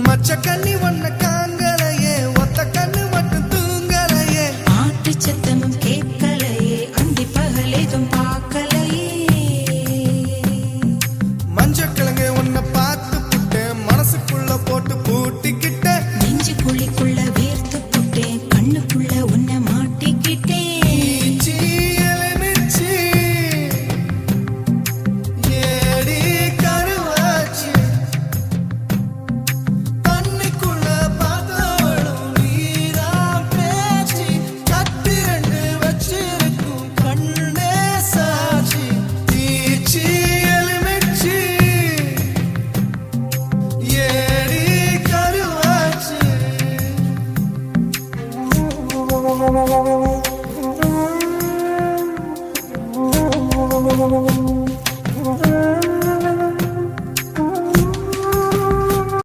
மச்ச கண்ணி ஒன்ன காங்கலையே ஒத்த கண்ணு மட்டும் தூங்கலையே ஆட்டு சத்தமும் கேட்கலையே அந்தி பகலேதும் பார்க்கலையே மஞ்ச கிழங்கு ஒன்ன பார்த்து புட்டேன் மனசுக்குள்ள போட்டு பூட்டிக்கிட்ட நெஞ்சு குழிக்குள்ள வேர்த்து புட்டேன் கண்ணுக்குள்ள உன்னை மாட்டிக்கிட்டேன் Thank you.